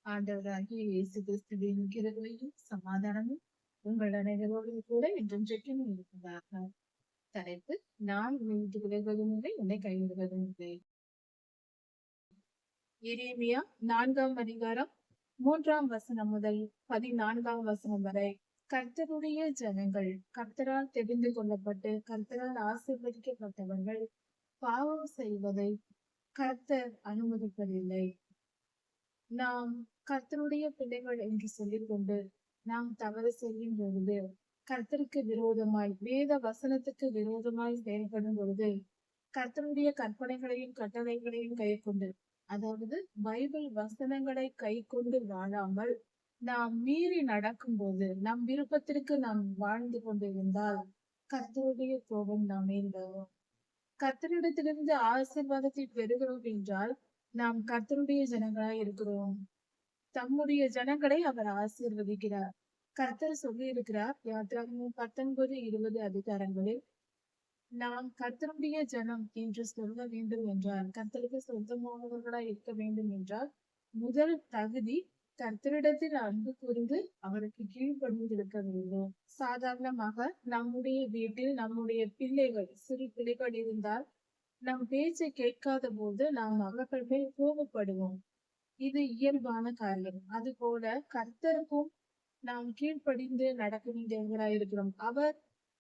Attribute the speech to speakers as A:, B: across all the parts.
A: ஆண்டவராகிய இயேசு கிறிஸ்துவின் கிருபையும் சமாதானமும் உங்கள் அனைவரோடும் கூட என்றென்றைக்கும் இருப்பதாக. தலைப்பு: நான் உன்னை விலகுவதும் இல்லை, உன்னை கைவிடுவதும் இல்லை. எரேமியா 4ஆம் அதிகாரம் 3ஆம் வசனம் முதல் 14ஆம் வசனம் வரை. கர்த்தருடைய ஜனங்கள், கர்த்தரால் தெரிந்து கொள்ளப்பட்டு கர்த்தரால் ஆசீர்வதிக்கப்பட்டவர்கள் பாவம் செய்வதை கர்த்தர் அனுமதிப்பதில்லை. நாம் கர்த்தருடைய பிள்ளைகள் என்று சொல்லிக் கொண்டு நாம் தவறு செய்யும் பொழுது, கர்த்தருக்கு விரோதமாய், வேத வசனத்துக்கு விரோதமாய் செயல்படும் பொழுது, கர்த்தருடைய கற்பனைகளையும் கட்டளைகளையும் கை கொண்டு, அதாவது பைபிள் வசனங்களை கை கொண்டு வாழாமல் நாம் மீறி நடக்கும் போது, நம் விருப்பத்திற்கு நாம் வாழ்ந்து கொண்டிருந்தால் கர்த்தருடைய கோபம் நாம் மேல் வரும். கர்த்தரிடத்திலிருந்து ஆசீர்வாதத்தை பெறுகிறோம் என்றால் நாம் கர்த்தருடைய ஜனங்களாய் இருக்கிறோம். தம்முடைய ஜனங்களை அவர் ஆசீர்வதிக்கிறார். கர்த்தர் சொல்லி இருக்கிறார், யாத்திராகமம் 19-20 அதிகாரங்களில், நாம் கர்த்தருடைய ஜனம் என்று சொல்ல வேண்டும் என்றால், கர்த்தருக்கு சொந்தமானவர்களாய் இருக்க வேண்டும் என்றால், முதல் தகுதி கர்த்தரிடத்தில் அன்பு கூர்ந்து அவருக்கு கீழ்ப்படிந்திருக்க வேண்டும். சாதாரணமாக நம்முடைய வீட்டில் நம்முடைய பிள்ளைகள், சிறு பிள்ளைகள் இருந்தால் நம் பேச்சை கேட்காத போது நாம் அவர்கள் மேல் கோபப்படுவோம். இது இயல்பான காரியம். அது போல கர்த்தருக்கும் நாம் கீழ்ப்படிந்து நடக்க வேண்டியவர்களாய் இருக்கிறோம். அவர்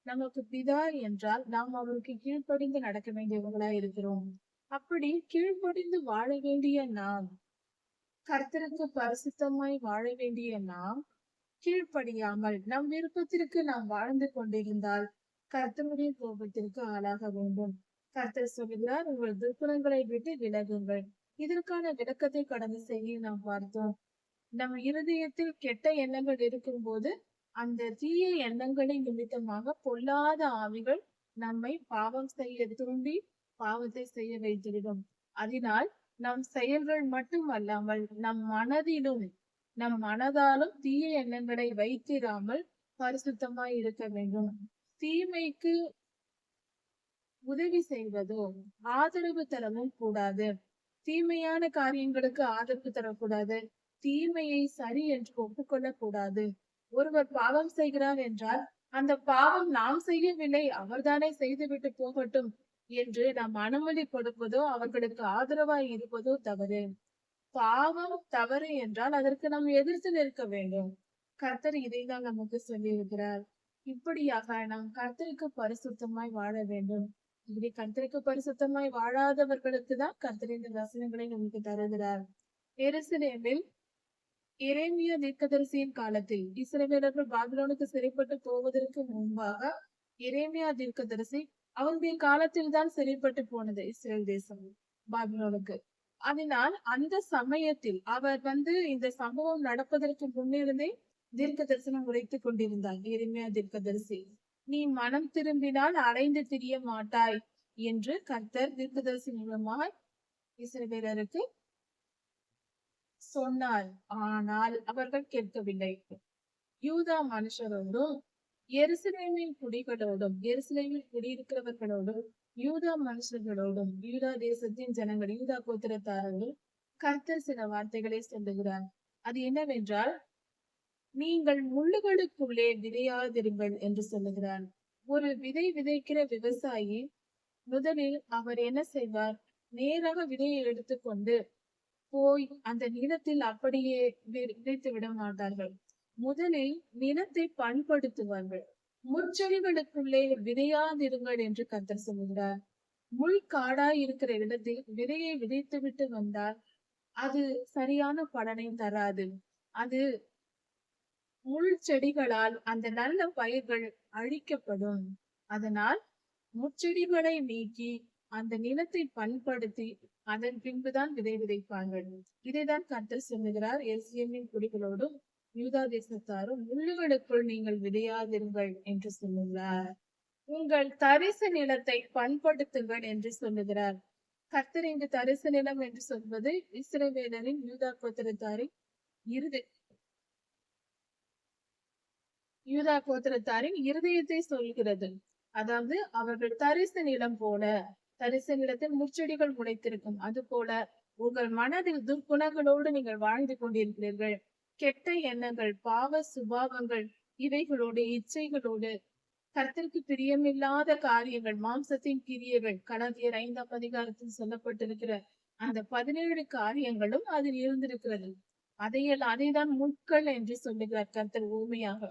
A: நமக்கு பிதா என்றால் நாம் அவருக்கு கீழ்ப்படிந்து நடக்க வேண்டியவர்களாய் இருக்கிறோம். அப்படி கீழ்ப்படிந்து வாழ வேண்டிய நாம், கர்த்தருக்கு பரிசுத்தமாய் வாழ வேண்டிய நாம் கீழ்ப்படியாமல் நம் விருப்பத்திற்கு நாம் வாழ்ந்து கொண்டிருந்தால் கர்த்தருடைய கோபத்திற்கு ஆளாக வேண்டும். கர்த்தர் சொல்கிறார், உங்கள் துர்க்குணங்களை விட்டு விலகுங்கள். இதற்கான விளக்கத்தை கடந்த செய்தி நாம் பார்த்தோம். நம் இருதயத்தில் கெட்ட எண்ணங்கள் இருக்கும் போது அந்த தீய எண்ணங்களின் நிமித்தமாக பொல்லாத ஆவிகள் நம்மை பாவம் செய்ய தூண்டி பாவத்தை செய்ய வைத்திடும். அதனால் நம் செயல்கள் மட்டும் அல்லாமல் நம் மனதாலும் தீய எண்ணங்களை வைத்திராமல் பரிசுத்தமாய் இருக்க வேண்டும். தீமைக்கு உதவி செய்வதோ ஆதரவு தரவும் கூடாது. தீமையான காரியங்களுக்கு ஆதரவு தரக்கூடாது. தீமையை சரி என்று ஒப்புக்கொள்ளக் கூடாது. ஒருவர் பாவம் செய்கிறார் என்றால் அந்த பாவம் நாம் செய்யவில்லை, அவர்தானே செய்துவிட்டு போகட்டும் என்று நாம் அனுமதி கொடுப்பதோ அவர்களுக்கு ஆதரவாய் இருப்பதோ தவறு. பாவம் தவறு என்றால் அதற்கு நாம் எதிர்த்து நிற்க வேண்டும். கர்த்தர் இதைதான் நமக்கு சொல்லி இருக்கிறார். இப்படியாக நாம் கர்த்தருக்கு பரிசுத்தமாய் வாழ வேண்டும். இப்படி கர்த்தருக்கு பரிசுத்தமாய் வாழாதவர்களுக்கு தான் கர்த்தர் இந்த வசனங்களை நமக்கு தருகிறார். எருசலேமில் எரேமியா தீர்க்கதரிசியின் காலத்தில் இஸ்ரவேலர்கள் பாபிலோனுக்கு சிறைப்பட்டு போவதற்கு முன்பாக எரேமியா தீர்க்கதரிசி அவருடைய காலத்தில் தான் சிறைப்பட்டு போனது இஸ்ரேல் தேசம் பாபிலோனுக்கு. அதனால் அந்த சமயத்தில் அவர் இந்த சம்பவம் நடப்பதற்கு முன்னிருந்தே தீர்க்க தரிசனம் உரைத்துக் கொண்டிருந்தார். எரேமியா தீர்க்கதரிசி, நீ மனம் திரும்பினால் அலைந்து திரிய மாட்டாய் என்று கர்த்தர் தீர்க்கதரிசி மூலமாக இஸ்ரவேலருக்கு சொன்னார். ஆனால் அவர்கள் கேட்கவில்லை. யூதா மனுஷரோடும் எருசலேமின் குடிகளோடும், எருசலேமில் குடியிருக்கிறவர்களோடும், யூதா மனுஷர்களோடும், யூதா தேசத்தின் ஜனங்கள், யூதா கோத்திரத்தாரர்கள் கர்த்தர் சில வார்த்தைகளை சொல்லுகிறார். அது என்னவென்றால், நீங்கள் முள்ளுகளுக்குள்ளே விதையாதிருங்கள் என்று சொல்லுகிறார். ஒரு விதை விதைக்கிற விவசாயி முதலில் அவர் என்ன செய்வார்? நேராக விதையை எடுத்துக்கொண்டு போய் அந்த நிலத்தில் அப்படியே விதைத்து விட மாட்டார்கள். முதலில் நிலத்தை பண்படுத்துவார்கள். முட்செடிகளுக்குள்ளே விதையாதிருங்கள் என்று கர்த்தர் சொல்லுகிறார். முள் காடாய் இருக்கிற இடத்தில் விதையை விதைத்து விட்டு வந்தால் அது சரியான பலனை தராது. அது முள் செடிகளால் அந்த நல்ல பயிர்கள் அழிக்கப்படும். அதனால் முச்செடிகளை நீக்கி அந்த நிலத்தை பண்படுத்தி அதன் பின்புதான் விதை விதைப்பார்கள். இதைதான் கர்த்தர் சொல்லுகிறார். எருசலேமின் குடிகளோடும் யூதா தேசத்தாரும் முள்ளுகளுக்குள் நீங்கள் விதையாதிருங்கள் என்று சொல்லுகிறார். உங்கள் தரிசு நிலத்தை பண்படுத்துங்கள் என்று சொல்லுகிறார். கர்த்தர் இங்கு தரிசு நிலம் என்று சொல்வது இஸ்ரவேலரின் யூதா கோத்திரத்தாரின் யூதா கோத்திரத்தாரின் இருதயத்தை சொல்கிறது. அதாவது அவர்கள் தரிசு நிலம் போல, தரிசு நிலத்தில் முச்செடிகள் முளைத்திருக்கும், அது போல உங்கள் மனதில் துர்க்குணங்களோடு நீங்கள் வாழ்ந்து கொண்டிருக்கிறீர்கள். கெட்ட எண்ணங்கள், பாவ சுபாவங்கள், இவைகளோடு, இச்சைகளோடு, கர்த்தருக்கு பிரியமில்லாத காரியங்கள், மாம்சத்தின் கிரியைகள், கலாத்தியர் 5ஆம் அதிகாரத்தில் சொல்லப்பட்டிருக்கிற அந்த 17 காரியங்களும் அதில் இருந்திருக்கிறது. அதைதான் முட்கள் என்று சொல்லுகிறார் கர்த்தர் ஊமையாக.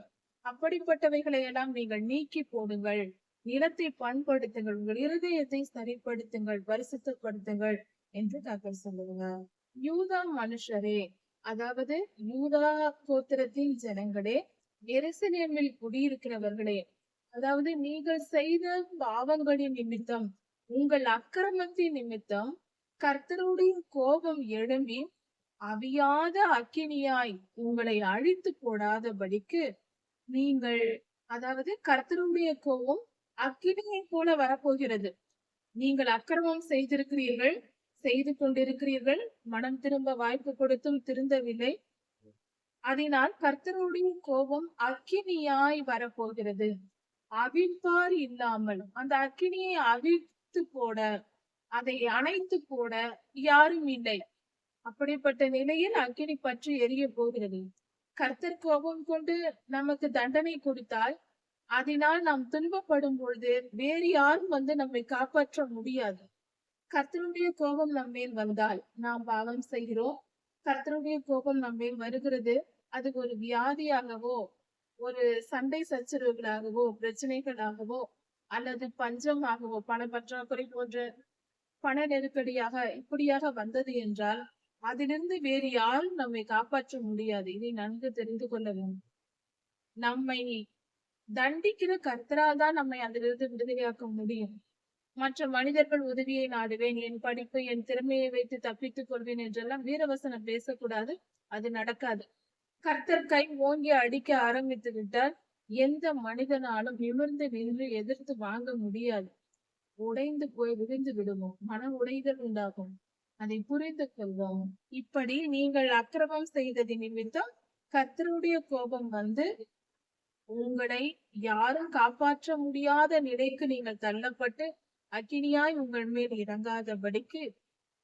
A: அப்படிப்பட்டவைகளை எல்லாம் நீங்கள் நீக்கி போடுங்கள். நிலத்தை பண்படுத்துங்கள், உங்கள் இருதயத்தை சரிப்படுத்துங்கள், பரிசுத்தப்படுத்துங்கள் என்று கர்த்தர் சொல்லுகிறார். யூதா மனுஷரே, அதாவது யூதா கோத்திரத்தின் ஜனங்களே, எருசலேமில் குடியிருக்கிறவர்களே, அதாவது நீங்கள் செய்த பாவங்களின் நிமித்தம், உங்கள் அக்கிரமத்தின் நிமித்தம் கர்த்தருடைய கோபம் எழும்பி அவியாத அக்கினியாய் உங்களை அழித்து போடாதபடிக்கு நீங்கள், அதாவது கர்த்தருடைய கோபம் அக்கினியை போல வரப்போகிறது. நீங்கள் அக்கிரமம் செய்திருக்கிறீர்கள், செய்து கொண்டிருக்கிறீர்கள், மனம் திரும்ப வாய்ப்பு கொடுத்தும் திருந்தவில்லை. அதனால் கர்த்தருடைய கோபம் அக்கினியாய் வரப்போகிறது. அவிழ்ப்பார் இல்லாமல், அந்த அக்கினியை அவிழ்த்து போட, அதை அணைத்து போட யாரும் இல்லை. அப்படிப்பட்ட நிலையில் அக்கினி பற்றி எரிய போகிறது. கர்த்தர் கோபம் கொண்டு நமக்கு தண்டனை கொடுத்தால், அதனால் நாம் துன்பப்படும் பொழுது வேறு யாரும் நம்மை காப்பாற்ற முடியாது. கர்த்தருடைய கோபம் நம்மேல் வந்தால் நாம் பாவம் செய்கிறோம். கர்த்தருடைய கோபம் நம்மேல் வருகிறது. அது ஒரு வியாதியாகவோ, ஒரு சண்டை சச்சரவுகளாகவோ, பிரச்சனைகளாகவோ, அல்லது பஞ்சமாகவோ, பண பற்றாக்குறை போன்ற பண நெருக்கடியாக இப்படியாக வந்தது என்றால், அதிலிருந்து வேறு யாரும் நம்மை காப்பாற்ற முடியாது. இதை நன்கு தெரிந்து கொள்ள வேண்டும். நம்மை தண்டிக்கிற கர்த்தரால் தான் நம்மை அதிலிருந்து விடுதலையாக்க முடியும். மற்ற மனிதர்கள் உதவியை நாடுவேன், என் படிப்பு, என் திறமையை வைத்து தப்பித்துக் கொள்வேன் என்றெல்லாம் வீரவசனம் பேசக்கூடாது. அது நடக்காது. கர்த்தர் கை ஓங்கி அடிக்க ஆரம்பித்து விட்டால் எந்த மனிதனாலும் நிமிர்ந்து நின்று எதிர்த்து வாங்க முடியாது. உடைந்து போய் விழுந்து விடுவோம். மன உடைதல் உண்டாகும். அதை புரிந்து கொள்வோம். இப்படி நீங்கள் அக்கிரமம் செய்தது நிமித்தம் கர்த்தருடைய கோபம் வந்து உங்களை யாரும் காப்பாற்ற முடியாத நிலைக்கு நீங்கள் தள்ளப்பட்டு அக்கினியாய் உங்கள் மேல் இறங்காதபடிக்கு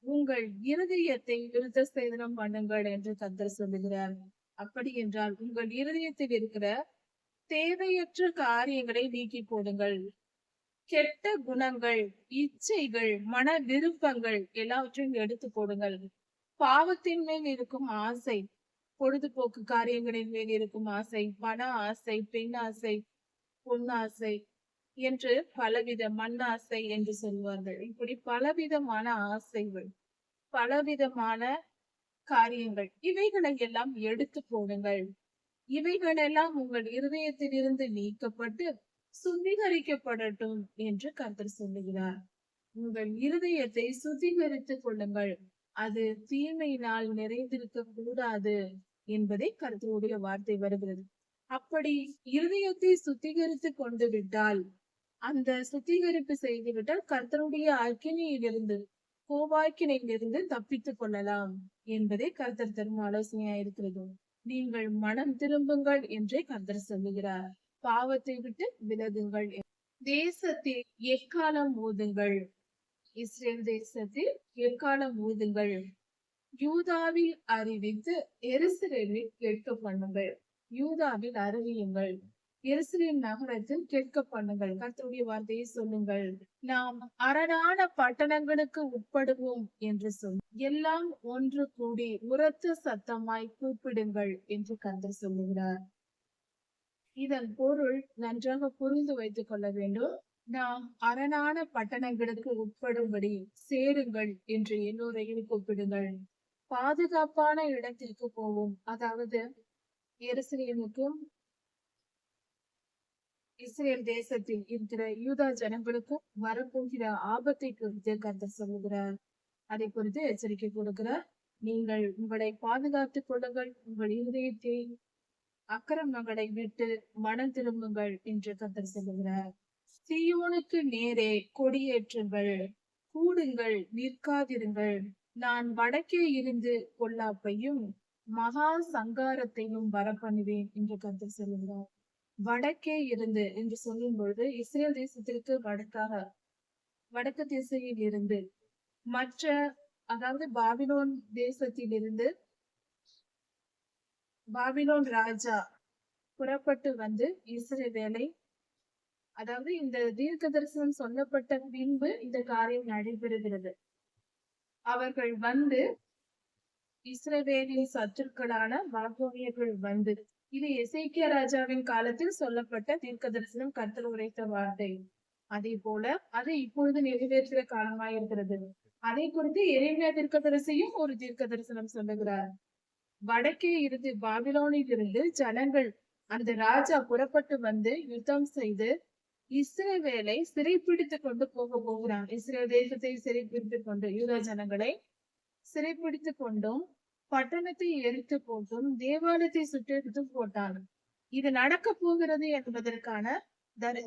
A: உங்கள் இருதயத்தை விருத்த சேதனம் பண்ணுங்கள் என்று கர்த்தர் சொல்லுகிறார். அப்படி என்றால் உங்கள் இருதயத்தில் இருக்கிற தேவையற்ற காரியங்களை நீக்கி போடுங்கள். கெட்ட குணங்கள், இச்சைகள், மன விருப்பங்கள் எல்லாவற்றையும் எடுத்து போடுங்கள். பாவத்தின் மேல் இருக்கும் ஆசை, பொழுதுபோக்கு காரியங்களின் மேல் இருக்கும் ஆசை, பண ஆசை, பெண் ஆசை, பொன்னாசை என்று பலவித மண்ணாசை என்று சொல்வார்கள். இப்படி பலவிதமான ஆசைகள், பலவிதமான காரியங்கள், இவைகளை எல்லாம் எடுத்து போடுங்கள். இவைகளெல்லாம் உங்கள் இருதயத்தில் இருந்து நீக்கப்பட்டு சுத்திகரிக்கப்படட்டும் என்று கர்த்தர் சொல்லுகிறார். உங்கள் இருதயத்தை சுத்திகரித்துக் கொள்ளுங்கள். அது தீமையினால் நிறைந்திருக்க கூடாது என்பதை கர்த்தருடைய வார்த்தை வருகிறது. அப்படி இருதயத்தை சுத்திகரித்து கொண்டு விட்டால், அந்த சுத்திகரிப்பு செய்து விட்டால் கர்த்தருடைய அக்கினியிலிருந்து, கோபாக்கினையிலிருந்து தப்பித்துக் கொள்ளலாம் என்பதை கர்த்தர் தரும் ஆலோசனையா இருக்கிறது. நீங்கள் மனம் திரும்புங்கள் என்றே கர்த்தர் சொல்லுகிறார். பாவத்தை விட்டு விலகுங்கள். தேசத்தில் எக்காலம் ஊதுங்கள். இஸ்ரேல் தேசத்தில் எக்காலம் ஊதுங்கள். யூதாவில் அறிவித்து எருசலேமில் கேட்க பண்ணுங்கள். யூதாவில் அறிவியுங்கள், எருசலேம் நகரத்தில் கேட்க பண்ணுங்கள். கர்த்தருடைய வார்த்தையை சொல்லுங்கள். நாம் அரணான பட்டணங்களுக்கு உட்படுவோம் என்று சொல். எல்லாம் ஒன்று கூடி உரத்த சத்தமாய் கூப்பிடுங்கள் என்று கர்த்தர் சொல்லுகிறார். இதன் பொருள் நன்றாக புரிந்து வைத்துக் கொள்ள வேண்டும். நாம் அரணான பட்டணங்களுக்கு உட்படும்படி சேருங்கள் என்று எல்லோரையும் கூப்பிடுங்கள். பாதுகாப்பான இடத்திற்கு போவோம். அதாவது எருசலேமுக்கும் இஸ்ரேல் தேசத்தில் இருக்கிற யூதா ஜனங்களுக்கும் வரப்போகிற ஆபத்தை குறித்து கர்த்தர் சொல்லுகிறார். அதை குறித்து எச்சரிக்கை கொடுக்கிறார். நீங்கள் உங்களை பாதுகாத்துக் கொள்ளுங்கள். உங்கள் இருதயத்தை அக்கிரமங்களை விட்டு மனம் திரும்புங்கள் என்று கர்த்தர் சொல்லுகிறார். சீயோனுக்கு நேரே கொடியேற்றுங்கள், கூடுங்கள், நிற்காதிருங்கள். நான் வடக்கே இருந்து பொல்லாப்பையும் மகா சங்காரத்தையும் வரப்பண்ணுவேன் என்று கர்த்தர் சொல்லுகிறார். வடக்கே இருந்து என்று சொல்லும் பொழுது இஸ்ரேல் தேசத்திற்கு வடக்கு திசையில் இருந்து மற்ற அதாவது பாபிலோன் தேசத்திலிருந்து பாபிலோன் ராஜா புறப்பட்டு வந்து இஸ்ரவேலை, அதாவது இந்த தீர்க்க தரிசனம் சொல்லப்பட்ட பின்பு இந்த காரியம் நடைபெறுகிறது. அவர்கள் வந்து இஸ்ரவேலின் சத்துருக்களான பாபிலோனியர்கள் வந்து, இது எசேக்கியா ராஜாவின் காலத்தில் சொல்லப்பட்ட தீர்க்க தரிசனம், கர்த்தர் உரைத்த வார்த்தை. அதே போல அது இப்பொழுது நிறைவேற்ற காலமாய் இருக்கிறது. அதை குறித்து எரேமியா தீர்க்கதரிசியும் ஒரு தீர்க்க தரிசனம் சொல்லுகிறார். வடக்கே இருந்து பாபிலோனில் இருந்து ஜனங்கள், அந்த ராஜா புறப்பட்டு வந்து யுத்தம் செய்து இஸ்ரவேலை சிறைப்பிடித்து கொண்டு போகிறான். இஸ்ரேல் தேசத்தை சிறைப்பிடித்துக் கொண்டு, யூதா ஜனங்களை சிறைப்பிடித்து கொண்டும் பட்டணத்தை எரித்து போட்டும் தேவாலயத்தை சுட்டெரித்து போட்டான். இது நடக்க போகிறது என்பதற்கான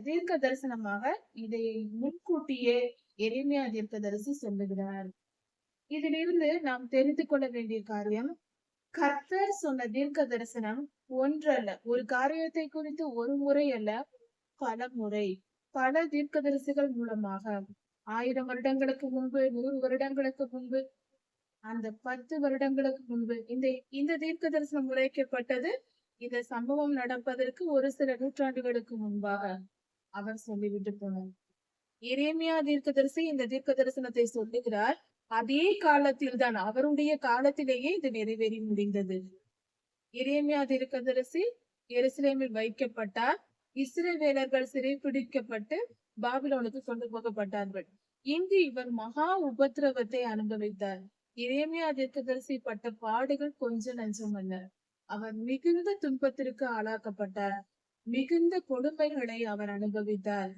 A: தீர்க்க தரிசனமாக இதை முன்கூட்டியே எரேமியா தீர்க்கதரிசி சொல்லுகிறார். இதிலிருந்து நாம் தெரிந்து கொள்ள வேண்டிய காரியம், கர்த்தர் சொன்ன தீர்க்க தரிசனம் ஒன்றல்ல, ஒரு காரியத்தை குறித்து ஒரு முறை அல்ல, பல முறை, பல தீர்க்கதரிசிகள் மூலமாக 1000 வருடங்களுக்கு முன்பு, 100 வருடங்களுக்கு முன்பு, அந்த 10 வருடங்களுக்கு முன்பு இந்த தீர்க்க தரிசனம் உரைக்கப்பட்டது. இந்த சம்பவம் நடப்பதற்கு ஒரு சில நூற்றாண்டுகளுக்கு முன்பாக அவர் சொல்லிவிட்டு போனார். எரேமியா தீர்க்கதரிசி இந்த தீர்க்க தரிசனத்தை சொல்லுகிறார். அதே காலத்தில் தான், அவருடைய காலத்திலேயே இது நிறைவேறி முடிந்தது. எரேமியா தீர்க்கதரிசி எருசலேமில் வைக்கப்பட்டார். இஸ்ரவேலர்கள் சிறைப்பிடிக்கப்பட்டு பாபிலோனுக்கு கொண்டு போகப்பட்டார்கள். இங்கு இவர் மகா உபத்திரவத்தை அனுபவித்தார். எரேமியா தீர்க்கதரிசி பட்ட பாடுகள் கொஞ்சம் நஞ்சமல்ல. அவர் மிகுந்த துன்பத்திற்கு ஆளாக்கப்பட்டார். மிகுந்த கொடுமைகளை அவர் அனுபவித்தார்.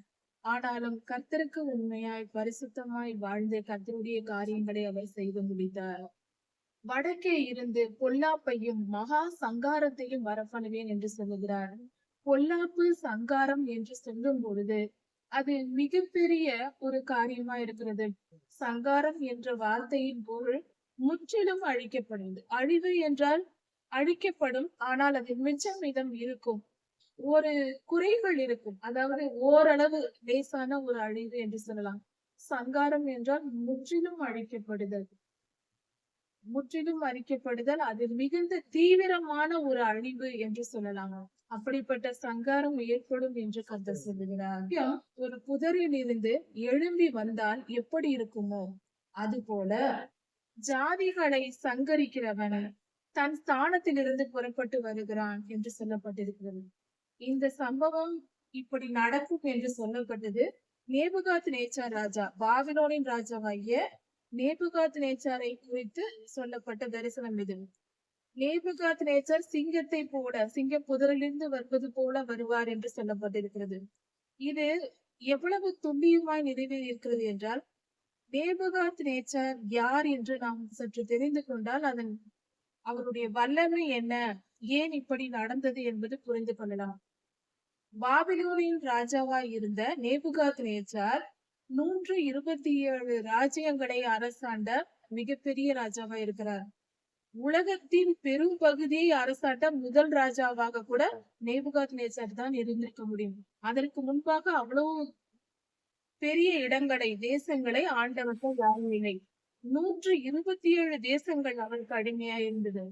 A: ஆனாலும் கர்த்தருக்கு உண்மையாய் பரிசுத்தமாய் வாழ்ந்து கர்த்தருடைய காரியங்களை அவர் செய்து முடித்தார். வடக்கே இருந்து பொல்லாப்பையும் மகா சங்காரத்தையும் வரப்பண்ணுவேன் என்று சொல்லுகிறார். பொல்லாப்பு சங்காரம் என்று சொல்லும் பொழுது அது மிகப்பெரிய ஒரு காரியமா இருக்கிறது. சங்காரம் என்ற வார்த்தையின் பொருள் முற்றிலும் அழிக்கப்படுவது. அழிவு என்றால் அழிக்கப்படும், ஆனால் அது மிச்சம் மீதம் இருக்கும், ஒரு குறைகள் இருக்கும், அதாவது ஓரளவு லேசான ஒரு அழிவு என்று சொல்லலாம். சங்காரம் என்றால் முற்றிலும் அழிக்கப்படுதல், முற்றிலும் அழிக்கப்படுதல், அது மிகுந்த தீவிரமான ஒரு அழிவு என்று சொல்லலாம். அப்படிப்பட்ட சங்காரம் ஏற்படும் என்று கர்த்தர் சொல்லுகிறார். ஒரு புதரில் இருந்து எழும்பி வந்தால் எப்படி இருக்குமோ அது போல ஜாதிகளை சங்கரிக்கிறவன் தன் ஸ்தானத்திலிருந்து புறப்பட்டு வருகிறான் என்று சொல்லப்பட்டிருக்கிறது. இந்த சம்பவம் இப்படி நடக்கும் என்று சொல்லப்பட்டது நேபுகாத் நேச்சார் ராஜா, பாபிலோனின் ராஜாவாகிய நேபுகாத் நேச்சாரை குறித்து சொல்லப்பட்ட தரிசனம் இது. நேபுகாத் நேச்சார் சிங்கத்தை போல, சிங்க புதரிலிருந்து வருவது போல வருவார் என்று சொல்லப்பட்டிருக்கிறது. இது எவ்வளவு துல்லியமாய் நிறைவேறி இருக்கிறது என்றால், நேபுகாத் நேச்சார் யார் என்று நாம் சற்று தெரிந்து கொண்டால் அவருடைய வல்லமை என்ன, ஏன் இப்படி நடந்தது என்பது புரிந்து கொள்ளலாம். பாபிலோனின் ராஜாவாய் இருந்த நேபுகாத் நேச்சார் 127 ராஜ்யங்களை அரசாண்ட மிகப்பெரிய ராஜாவா இருக்கிறார். உலகத்தின் பெரும் பகுதியை அரசாட்ட முதல் ராஜாவாக கூட நேபுகாத் நேச்சார் தான் இருந்திருக்க முடியும். அதற்கு முன்பாக அவ்வளவு பெரிய இடங்களை, தேசங்களை ஆண்டவர்கள் யாரும் இல்லை. 127 தேசங்கள் அவருக்கு அடிமையா இருந்தது.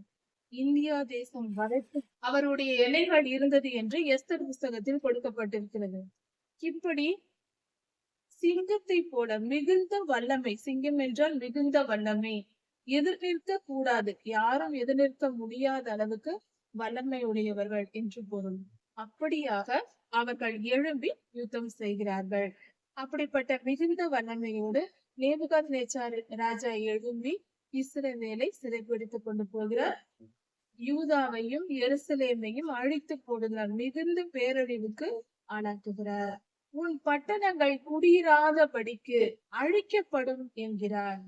A: இந்தியா தேசம் வரைக்கும் அவருடைய எல்லைகள் இருந்தது என்று எஸ்தர் புஸ்தகத்தில் கொடுக்கப்பட்டிருக்கிறது. இப்படி சிங்கத்தை போல மிகுந்த வல்லமை, சிங்கம் என்றால் மிகுந்த வல்லமை, எதிர்நிற்க கூடாது, யாரும் எதிர்நிற்க முடியாத அளவுக்கு வல்லமை உடையவர்கள் என்று பொருள். அப்படியாக அவர்கள் எழும்பி யுத்தம் செய்கிறார்கள். அப்படிப்பட்ட மிகுந்த வல்லமையோடு நேபுகாத் நேச்சார் ராஜா எழும்பி இஸ்ரவேலை சிறைப்பிடித்துக் கொண்டு போகிறார். யூதாவையும் எருசலேமையும் அழித்து போடுகிறார். மிகுந்த பேரழிவுக்கு ஆளாக்குகிறார். உன் பட்டணங்கள் குடியிராதபடிக்கு அழிக்கப்படும் என்கிறார்.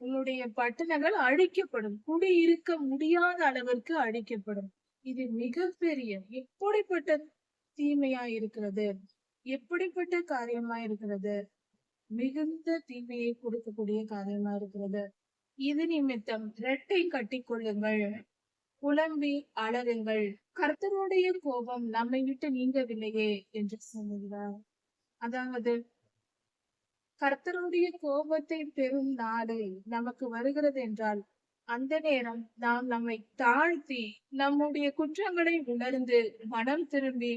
A: உன்னுடைய பட்டணங்கள் அழிக்கப்படும், குடியிருக்க முடியாத அளவிற்கு அழிக்கப்படும். இது மிகப்பெரிய, எப்படிப்பட்ட தீமையா இருக்கிறது, எப்படிப்பட்ட காரியமா இருக்கிறது, மிகுந்த தீமையை கொடுக்கக்கூடிய காரியமா இருக்கிறது. இது நிமித்தம் இரட்டை கட்டி கொள்ளுங்கள், புலம்பி அலறுங்கள், கர்த்தருடைய கோபம் நம்மை விட்டு நீங்கவில்லையே என்று சொல்லுகிறார். அதாவது கர்த்தருடைய கோபத்தை பெறும் நாடு நமக்கு வருகிறது என்றால் அந்த நேரம் நாம் நம்மை தாழ்த்தி நம்முடைய குற்றங்களை உணர்ந்து மனம் திரும்பி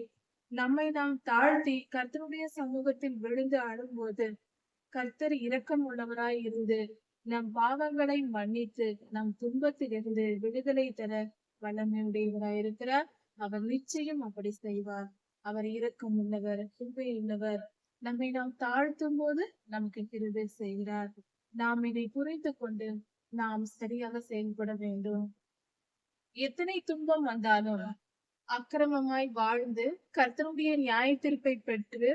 A: நம்மை நாம் தாழ்த்தி கர்த்தருடைய சமூகத்தில் விழுந்து அழும்போது கர்த்தர் இரக்கம் உள்ளவராய் இருந்து நம் பாவங்களை மன்னித்து நம் துன்பத்திலிருந்து விடுதலை தர வல்லமையுடையவராய் இருக்கிறார். அவர் நிச்சயம் அப்படி செய்வார். அவர் இரக்கம் உள்ளவர், கிருபை உள்ளவர். நம்மை நாம் தாழ்த்தும் போது நமக்கு கிருபை செய்கிறார். நாம் இதை புரிந்து கொண்டு நாம் சரியாக செயல்பட வேண்டும். எத்தனை துன்பம் வந்தாலும் அக்கிரமமாய் வாழ்ந்து கர்த்தருடைய நியாய தீர்ப்பை பெற்று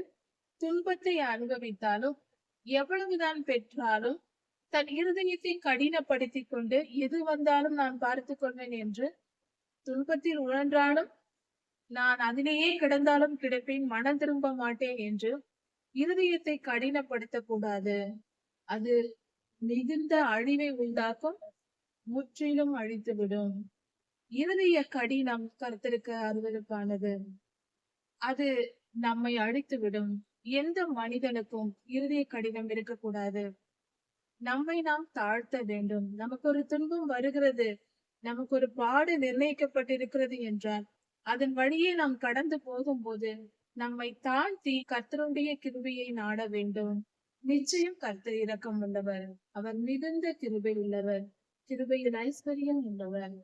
A: துன்பத்தை அனுபவித்தாலும் எவ்வளவுதான் பெற்றாலும் தன் இருதயத்தை கடினப்படுத்திக் கொண்டு எது வந்தாலும் நான் பார்த்துக் கொள்வேன் என்று துன்பத்தில் உழன்றாலும் நான் அதிலேயே கிடந்தாலும் கிடப்பேன், மனம் திரும்ப மாட்டேன் என்று இருதயத்தை கடினப்படுத்த கூடாது. அது மிகுந்த அழிவை உண்டாக்கும், முற்றிலும் அழித்துவிடும். இருதய கடினம் கர்த்தருக்கு அருவருப்பானது. அது நம்மை அழித்துவிடும். எந்த மனிதனுக்கும் இருதய கடினம் இருக்கக்கூடாது. நம்மை நாம் தாழ்த்த வேண்டும். நமக்கு ஒரு துன்பம் வருகிறது, நமக்கு ஒரு பாடு நிர்ணயிக்கப்பட்டிருக்கிறது என்றால் அதன் வழியே நாம் கடந்து போகும்போது நம்மை தாழ்த்தி கர்த்தருடைய கிருபையை நாட வேண்டும். நிச்சயம் கர்த்தர் இரக்கம் உள்ளவர். அவர் மிகுந்த கிருபை உள்ளவர், கிருபையில் ஐஸ்வர்யம் உள்ளவர்.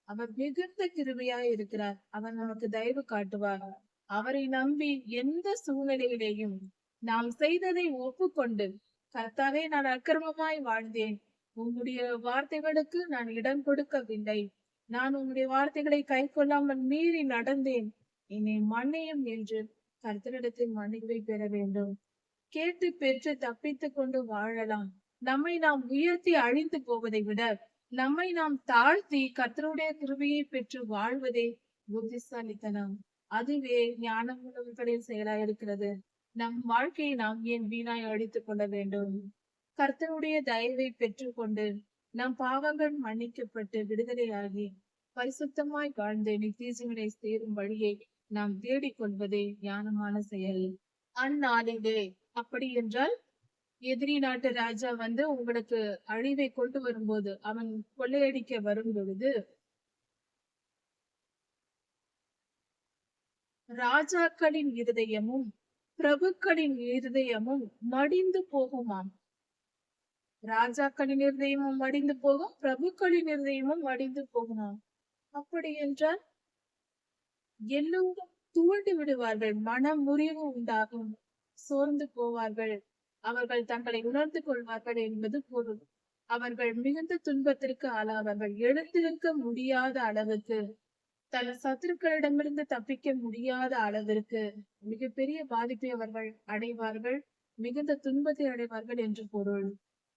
A: அவர் மிகுந்த கிருபையாய் இருக்கிறார். அவர் நமக்கு தயவு காட்டுவார். அவரை நம்பி எந்த சூழ்நிலையிலேயும் நாம் செய்ததை ஒப்புக்கொண்டு கர்த்தாவே, நான் அக்கிரமமாய் வாழ்ந்தேன், உங்களுடைய வார்த்தைகளுக்கு நான் இடம் கொடுக்கவில்லை, நான் உங்களுடைய வார்த்தைகளை கை கொள்ளாமல் மீறி நடந்தேன், என்னை மன்னியும் என்று கர்த்தரிடத்தில் மன்னிப்பை பெற வேண்டும். கேட்டு பெற்று தப்பித்துக் கொண்டு வாழலாம். நம்மை நாம் உயர்த்தி அழிந்து போவதை விட நம்மை நாம் தாழ்த்தி கர்த்தருடைய கிருபையை பெற்று வாழ்வதே புத்திசாலித்தனம். அதுவே ஞானம் உள்ளவர்களின் செயலாயிருக்கிறது. நம் வாழ்க்கையை நாம் ஏன் வீணாய் அழித்துக் கொள்ள வேண்டும்? கர்த்தருடைய தயவை பெற்றுக்கொண்டு நம் பாவங்கள் மன்னிக்கப்பட்டு விடுதலையாகி பரிசுத்தமாய் வாழ்ந்து நித்திய சேரும் வழியை நாம் தேடிக்கொள்வதே ஞானமான செயல். அந்நாளிலே அப்படி என்றால் எதிரி நாட்டு ராஜா வந்து உங்களுக்கு அழிவை கொண்டு வரும்போது, அவன் கொள்ளையடிக்க வரும் பொழுது ராஜாக்களின் இருதயமும் பிரபுக்களின் இருதயமும் மடிந்து போகுமாம். ராஜாக்களின் இருதயமும் மடிந்து போகும், பிரபுக்களின் இருதயமும் மடிந்து போகுமாம். அப்படி என்றால் எல்லோரும் துவண்டு விடுவார்கள், மன முறிவு உண்டாகும், சோர்ந்து போவார்கள், அவர்கள் தங்களை உணர்ந்து கொள்வார்கள் என்பது பொருள். அவர்கள் மிகுந்த துன்பத்திற்கு ஆளாவார்கள். எழுந்திருக்க முடியாத அளவுக்கு, தன் சத்துருக்களிடமிருந்து தப்பிக்க முடியாத அளவிற்கு மிகப்பெரிய பாதிப்பை அவர்கள் அடைவார்கள், மிகுந்த துன்பத்தை அடைவார்கள் என்று பொருள்.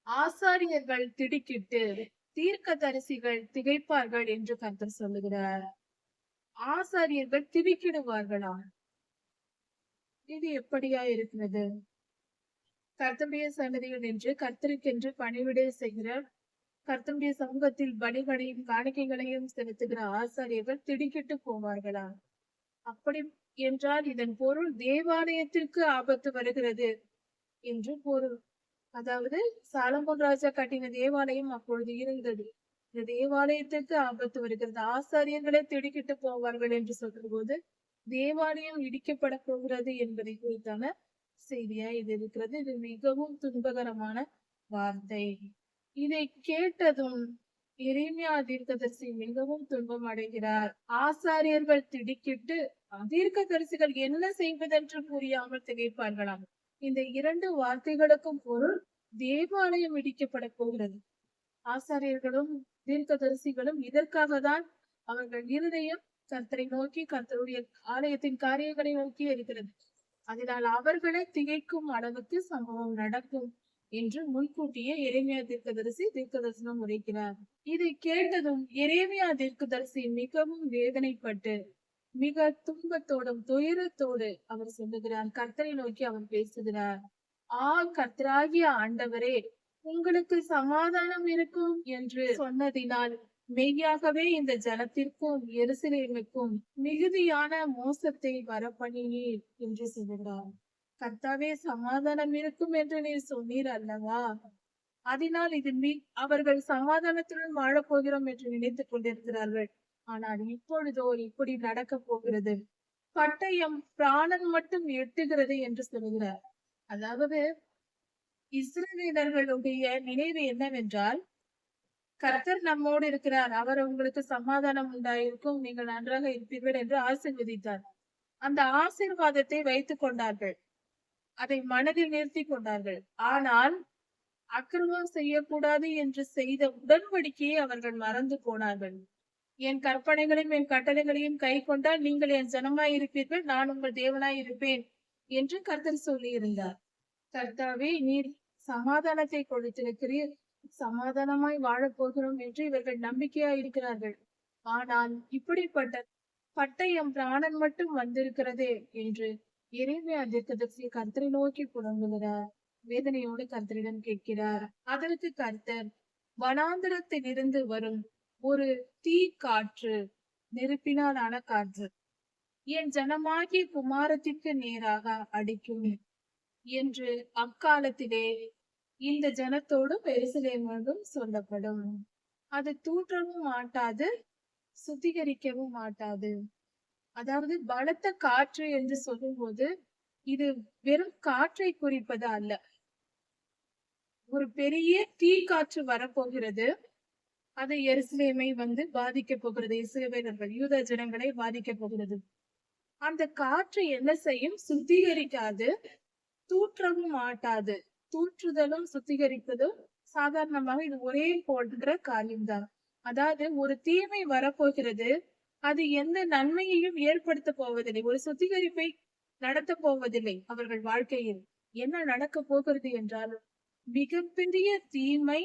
A: ஆசாரியர்கள் திடுக்கிட்டு தீர்க்க தரிசிகள் திகைப்பார்கள் என்று கர்த்தர் சொல்லுகிறார். ஆசாரியர்கள் திடுக்கிடுவார்களா? இது எப்படியா இருக்கிறது? கர்த்தருடைய சன்னதியில் நின்று கர்த்தருக்கென்று பணிவிடை செய்கிற, கர்த்தருடைய சமூகத்தில் பலிகளையும் காணிக்கைகளையும் செலுத்துகிற ஆசாரியர்கள் திடுக்கிட்டு போவார்களா? அப்படி என்றால் இதன் பொருள் தேவாலயத்திற்கு ஆபத்து வருகிறது என்று பொருள். அதாவது சாலமோன் ராஜா கட்டின தேவாலயம் அப்பொழுது இருந்தது. இந்த தேவாலயத்திற்கு ஆபத்து வருகிறது, ஆசாரியர்களே திடுக்கிட்டு போவார்கள் என்று சொல்ற போது தேவாலயம் இடிக்கப்பட போகிறது என்பதை குறித்தான செய்தியா இது இருக்கிறது. இது மிகவும் துன்பகரமான வார்த்தை. இதை கேட்டதும் எரேமியா தீர்க்கதரிசி மிகவும் துன்பம் அடைகிறார். ஆசாரியர்கள் திடுக்கிட்டு தீர்க்கதரிசிகள் என்ன செய்வதென்று புரியாமல் திகைப்பார்களாம். இந்த இரண்டு வார்த்தைகளுக்கும் பொருள் தேவாலயம் இடிக்கப்பட போகிறது. ஆசாரியர்களும் தீர்க்கதரிசிகளும் இதற்காக தான் அவர்கள் இருதயம் கர்த்தரை நோக்கி, கர்த்தருடைய ஆலயத்தின் காரியங்களை நோக்கி இருக்கிறது. அதனால் அவர்களை திகைக்கும் அளவுக்கு சம்பவம் நடக்கும் என்று முன்கூட்டியே எரேமியா தீர்க்கதரிசி தீர்க்கதரிசனம் உரைக்கிறார். இதை கேட்டதும் எரேமியா தீர்க்கதரிசி மிகவும் வேதனைப்பட்டு மிக துன்பத்தோடும் துயரத்தோடு அவர் சொல்லுகிறார். கர்த்தரை நோக்கி அவர் பேசுகிறார். கர்த்தராகிய ஆண்டவரே, உங்களுக்கு சமாதானம் இருக்கும் என்று சொன்னதினால் மெய்யாகவே இந்த ஜனத்திற்கும் எருசலேமுக்கும் மிகுதியான மோசத்தை வரப்பண்ணினீர் என்று சொல்கிறார். கர்த்தாவே சமாதானம் இருக்கும் என்று நீர் சொன்னீர் அல்லவா? அதனால் இது அவர்கள் சமாதானத்துடன் வாழப் போகிறோம் என்று நினைத்துக் கொண்டிருக்கிறார்கள். ஆனால் இப்பொழுதோ இப்படி நடக்கப் போகிறது. பட்டயம் பிராணன் மட்டும் எட்டுகிறது என்று சொல்கிறார். அதாவது இஸ்ரவேலர்களுடைய நினைவு என்னவென்றால், கர்த்தர் நம்மோடு இருக்கிறார், அவர் உங்களுக்கு சமாதானம் உண்டாயிருக்கும், நீங்கள் நன்றாக இருப்பீர்கள் என்று ஆசீர்வதித்தார். அந்த ஆசீர்வாதத்தை வைத்துக் கொண்டார்கள், அதை மனதில் நிறுத்தி கொண்டார்கள். ஆனால் அக்கிரமம் செய்யக்கூடாது என்று செய்த உடன்படிக்கையை அவர்கள் மறந்து போனார்கள். என் கற்பனைகளையும் என் கட்டளைகளையும் கை கொண்டால் நீங்கள் என் ஜனமாய் இருப்பீர்கள், நான் உங்கள் தேவனாய் இருப்பேன் என்று கர்த்தர் சொல்லி இருந்தார். கர்த்தாவே நீர் சமாதானத்தை கொடுத்திருக்கிறீர், சமாதானமாய் வாழப் போகிறோம் என்று இவர்கள் நம்பிக்கையாய் இருக்கிறார்கள். ஆனால் இப்படிப்பட்ட பட்டயம் பிராணன் மட்டும் வந்திருக்கிறதே என்று எரேமியா தீர்க்கதரிசி கர்த்தரை நோக்கி புலம்புகிறார். வேதனையோடு கர்த்தரிடம் கேட்கிறார். அதற்கு கர்த்தர், வனாந்திரத்தில் இருந்து வரும் ஒரு தீ காற்று, நெருப்பினால் ஆன காற்று என் ஜனமாகிய குமாரத்திற்கு நேராக அடிக்கும் என்று அக்காலத்திலே இந்த ஜனத்தோடும் எருசலேமோடும் சொல்லப்படும். அது தூற்றவும் மாட்டாது, சுத்திகரிக்கவும் மாட்டாது. அதாவது பலத்த காற்று என்று சொல்லும் போது இது வெறும் காற்றை குறிப்பது அல்ல. ஒரு பெரிய தீ காற்று வரப்போகிறது. அது எருசலேமை பாதிக்க போகிறது. இஸ்ரவேலர்கள் யூத ஜனங்களை பாதிக்க போகிறது. அந்த காற்று என்ன செய்யும்? சுத்திகரிக்காது, தூற்றவும் மாட்டாது. தூற்றுதலும் சுத்திகரிப்பதும் சாதாரணமாக இது ஒரே போன்ற காரியம்தான். அதாவது ஒரு தீமை வரப்போகிறது, அது எந்த நன்மையையும் ஏற்படுத்த போவதில்லை, ஒரு சுத்திகரிப்பை நடத்த போவதில்லை. அவர்கள் வாழ்க்கையில் என்ன நடக்க போகிறது என்றால், மிகப்பெரிய தீமை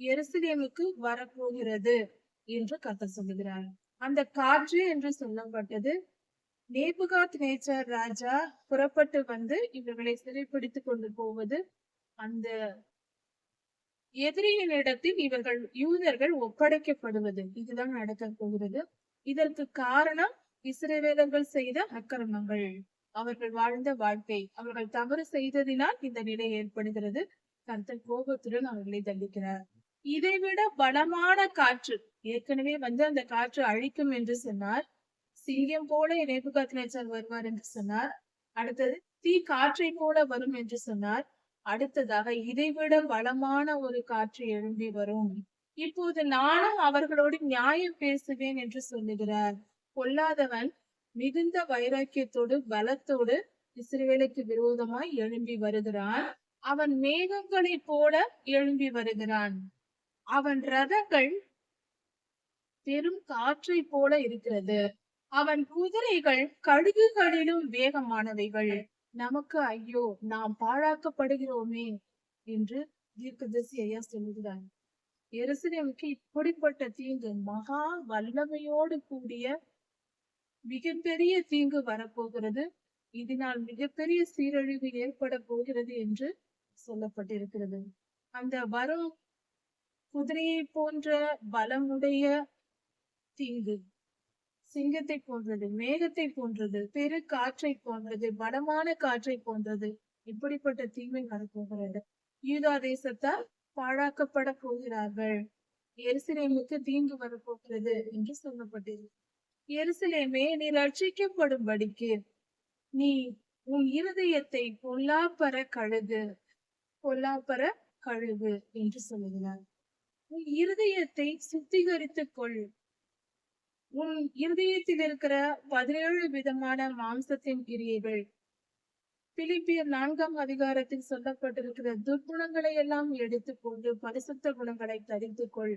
A: எருசலேமுக்கு வரப்போகிறது என்று கர்த்தர் சொல்லுகிறார். அந்த காற்று என்று சொல்லப்பட்டது நேபுகாத் நேச்சார் ராஜா புறப்பட்டு இவர்களை சிறைப்பிடித்துக் கொண்டு போவது, அந்த எதிரியினிடத்தில் இவர்கள் யூதர்கள் ஒப்படைக்கப்படுவது, இதுதான் நடக்க போகிறது. இதற்கு காரணம் இஸ்ரவேலர்கள் செய்த அக்கிரமங்கள், அவர்கள் வாழ்ந்த வாழ்க்கை, அவர்கள் தவறு செய்ததினால் இந்த நிலை ஏற்படுகிறது. கர்த்தர் கோபத்துடன் அவர்களை தண்டிக்கிறார். இதைவிட பலமான காற்று, ஏற்கனவே அந்த காற்று அழிக்கும் என்று சொன்னார். சிங்கம் போல நேபுகாத்நேச்சார் வருவார் என்று சொன்னார். அடுத்தது தீ காற்றை போல வரும் என்று சொன்னார். அடுத்ததாக இதைவிட பலமான ஒரு காற்று எழும்பி வரும். இப்போது நானும் அவர்களோடு நியாயம் பேசுவேன் என்று சொல்லுகிறார். பொல்லாதவன் மிகுந்த வைராக்கியத்தோடு பலத்தோடு இஸ்ரவேலுக்கு விரோதமாய் எழும்பி வருகிறான். அவன் மேகங்களை போல எழும்பி வருகிறான். அவன் ரதங்கள் பெரும் காற்றை போல இருக்கிறது. அவன் குதிரைகள் கழுகுகளிலும் வேகமானவைகள். நமக்கு ஐயோ, நாம் பாழாக்கப்படுகிறோமே என்று தீர்க்கதரிசி ஐயா சொல்லுகிறான். எருசலேமுக்கு இப்படிப்பட்ட தீங்கு, மகா வல்லமையோடு கூடிய மிகப்பெரிய தீங்கு வரப்போகிறது. இதனால் மிகப்பெரிய சீரழிவு ஏற்பட போகிறது என்று சொல்லப்பட்டிருக்கிறது. அந்த வரும் குதிரையை போன்ற பலமுடைய தீங்கு, சிங்கத்தை போன்றது, மேகத்தை போன்றது, பெரு காற்றை போன்றது, பலமான காற்றை போன்றது, இப்படிப்பட்ட தீமை வரப்போகிறது. யூதா தேசத்தால் பாழாக்கப்பட போகிறார்கள். எருசலேமுக்கு தீங்கு வரப்போகிறது என்று சொல்லப்பட்டது. எருசலேமே, நீ ரட்சிக்கப்படும்படிக்கு நீ உன் இருதயத்தை பொல்லாப்பற கழுகு, பொல்லாப்பற கழுகு என்று சொல்லுகிறார். உன் இருதயத்தை சுத்திகரித்துக் கொள். உன் இருதயத்தில் இருக்கிற 17 விதமான மாம்சத்தின் கிரியைகள், பிலிப்பியர் 4ஆம் அதிகாரத்தில் சொல்லப்பட்டிருக்கிற துர்குணங்களை எல்லாம் எடுத்துக்கொண்டு பரிசுத்த குணங்களை தரித்துக்கொள்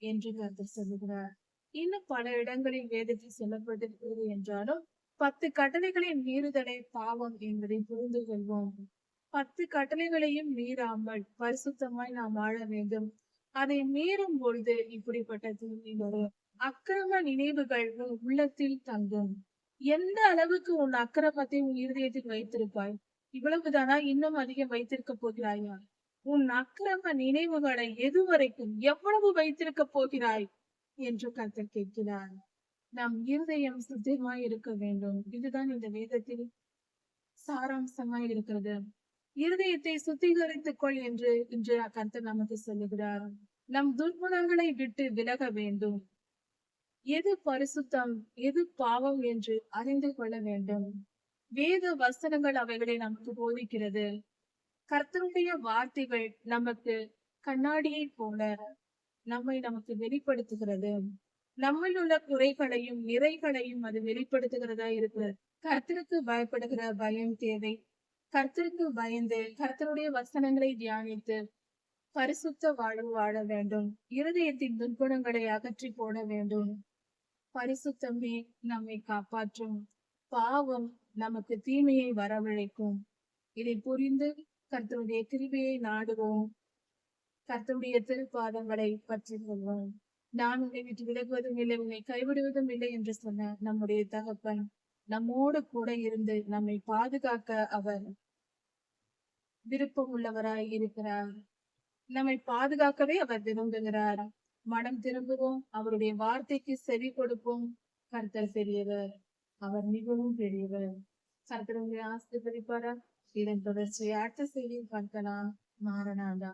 A: என்று கர்த்தர் சொல்லுகிறார். இன்னும் பல இடங்களில் வேதத்தில் சொல்லப்பட்டிருக்கிறது என்றாலும் 10 கட்டளைகளின் மீறுதலை பாவம் என்பதை புரிந்து கொள்வோம். 10 கட்டளைகளையும் மீறாமல் பரிசுத்தமாய் நாம் வாழ வேண்டும். அதை மீறும் பொழுது இப்படிப்பட்ட தீமை வரும். அக்கிரம நினைவுகள் உன் உள்ளத்தில் தங்கும். எந்த அளவுக்கு உன் அக்கிரமத்தை உன் இருதயத்தில் வைத்திருப்பாய்? இவ்வளவுதானா? இன்னும் அதிகம் வைத்திருக்க போகிறாயா? உன் அக்கிரம நினைவுகளை எதுவரைக்கும், எவ்வளவு வைத்திருக்க போகிறாய் என்று கர்த்தர் கேட்கிறார். நம் இருதயம் சுத்தமாய் இருக்க வேண்டும். இதுதான் இந்த வேதத்தில் சாராம்சமாய் இருக்கிறது. இருதயத்தை சுத்திகரித்துக் கொள் என்று இன்று கர்த்தர் நமக்கு சொல்லுகிறார். நம் துர்குணங்களை விட்டு விலக வேண்டும். எது பரிசுத்தம், எது பாவம் என்று அறிந்து கொள்ள வேண்டும். வேத வசனங்கள் அவைகளை நமக்கு போதிக்கிறது. கர்த்தருடைய வார்த்தைகள் நமக்கு கண்ணாடியை போல நமக்கு வெளிப்படுத்துகிறது. நம்மில் உள்ள குறைகளையும் நிறைகளையும் அது வெளிப்படுத்துகிறதா இருக்கு. கர்த்தருக்கு பயப்படுகிற பயம் தேவை. கர்த்தருக்கு பயந்து கர்த்தருடைய வசனங்களை தியானித்து பரிசுத்த வாழ்வு வாழ வேண்டும். இருதயத்தின் துர்குணங்களை அகற்றி போட வேண்டும். பரிசுத்தமே நம்மை காப்பாற்றும். பாவம் நமக்கு தீமையை வரவழைக்கும். இதை புரிந்து கர்த்தருடைய கிருபையை நாடுவோம். கர்த்தருடைய திருப்பாதங்களை பற்றிக் கொள்வோம். நான் உன்னை விட்டு விலகுவதும் இல்லை, உன்னை கைவிடுவதும் இல்லை என்று சொன்ன நம்முடைய தகப்பன் நம்மோடு கூட இருந்து நம்மை பாதுகாக்க அவர் விருப்பம் உள்ளவராய் இருக்கிறார். நம்மை பாதுகாக்கவே அவர் விரும்புகிறார். மனம் திரும்புவோம், அவருடைய வார்த்தைக்கு செவி கொடுப்போம். கர்த்தர் பெரியவர், அவர் மிகவும் பெரியவர். கர்த்தர் உங்களை ஆசீர்வதிப்பாரா. இதன் தொடர்ச்சியை அடுத்த செய்தியில் பார்க்கலாம். மாரநாதா.